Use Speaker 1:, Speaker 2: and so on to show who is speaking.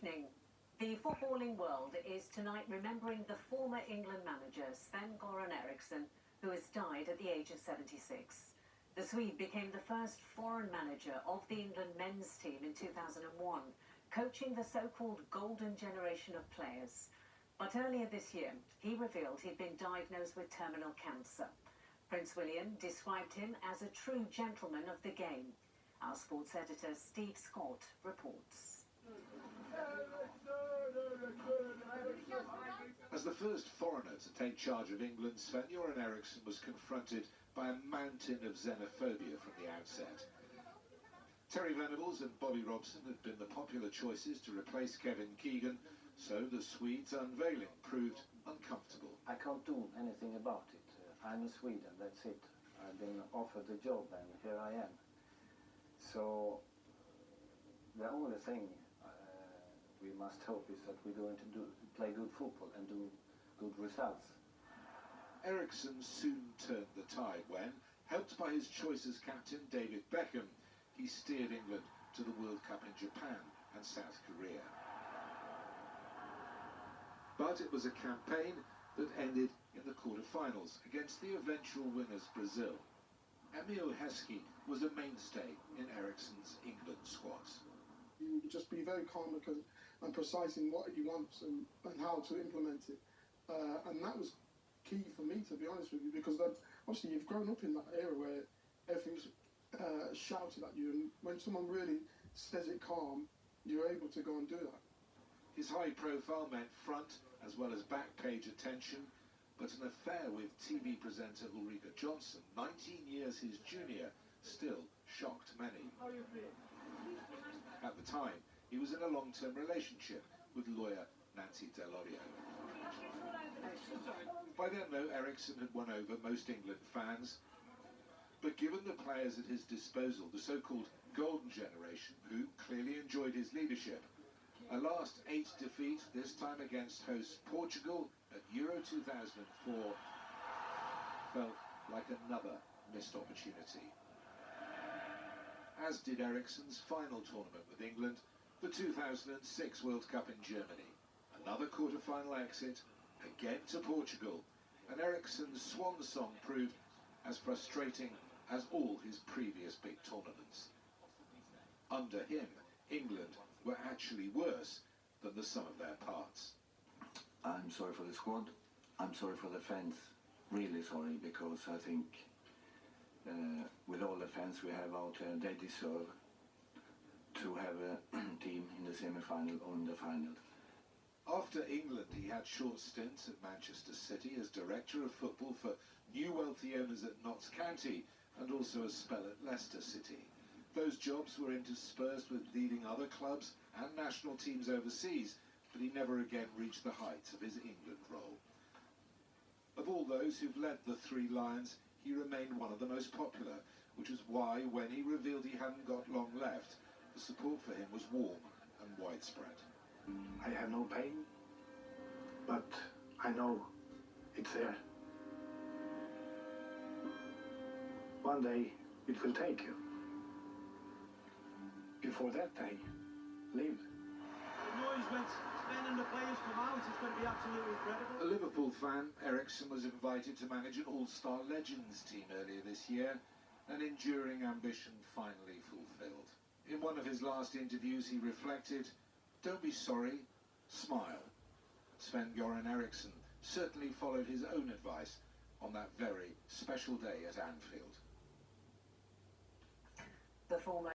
Speaker 1: evening. The footballing world is tonight remembering the former England manager Sven Erickson, who has died at the age of 76. The Swede became the first foreign manager of the England men's team in 2001, coaching the so-called golden generation of players. But earlier this year, he revealed he'd been diagnosed with terminal cancer. Prince William described him as a true gentleman of the game. Our sports editor Steve Scott reports.
Speaker 2: As the first foreigner to take charge of England, Sven Erickson was confronted by a mountain of xenophobia from the outset. Terry Venables and Bobby Robson had been the popular choices to replace Kevin Keegan, so the Swedes' unveiling proved uncomfortable.
Speaker 3: I can't do anything about it. I'm a Swede, that's it. I've been offered the job and here I am. So the only thing we must hope is that we're going to play good football and do good results.
Speaker 2: Erickson soon turned the tide when, helped by his choice as captain David Beckham, he steered England to the World Cup in Japan and South Korea. But it was a campaign that ended in the quarter-finals against the eventual winners Brazil. Emil Heskey was a mainstay in Ericsson's England squads.
Speaker 4: You just be very calm and precise in what he wants and how to implement it. And that was key for me, to be honest with you, because obviously you've grown up in that era where everything's shouted at you, and when someone really says it calm, you're able to go and do that.
Speaker 2: His high profile meant front as well as back page attention, but an affair with TV presenter Ulrika Johnson, 19 years his junior, still shocked many. At the time, he was in a long-term relationship with lawyer Nancy Delorio. By then, though, Erickson had won over most England fans. But given the players at his disposal, the so-called golden generation, who clearly enjoyed his leadership, a last 8 defeat, this time against host Portugal at Euro 2004, felt like another missed opportunity. As did Ericsson's final tournament with England, the 2006 World Cup in Germany. Another quarter-final exit, again to Portugal, and Ericsson's swan song proved as frustrating as all his previous big tournaments. Under him, England were actually worse than the sum of their parts.
Speaker 3: I'm sorry for the squad. I'm sorry for the fans. Really sorry, because I think with all the fans we have out there, they deserve to have a team in the semi-final or in the final.
Speaker 2: After England, he had short stints at Manchester City as director of football for new wealthy owners at Notts County, and also a spell at Leicester City. Those jobs were interspersed with leading other clubs and national teams overseas, but he never again reached the heights of his England role. Of all those who've led the Three Lions, he remained one of the most popular, which was why, when he revealed he hadn't got long left, the support for him was warm and widespread.
Speaker 3: I have no pain, but I know it's there. One day it will take you. Before that day, live.
Speaker 5: The noise when Sven and the players come out, it's going to be absolutely incredible.
Speaker 2: A Liverpool fan, Erickson was invited to manage an all-star legends team earlier this year, an enduring ambition finally fulfilled. In one of his last interviews, he reflected, "Don't be sorry, smile." Sven Erickson certainly followed his own advice on that very special day at Anfield.
Speaker 1: The former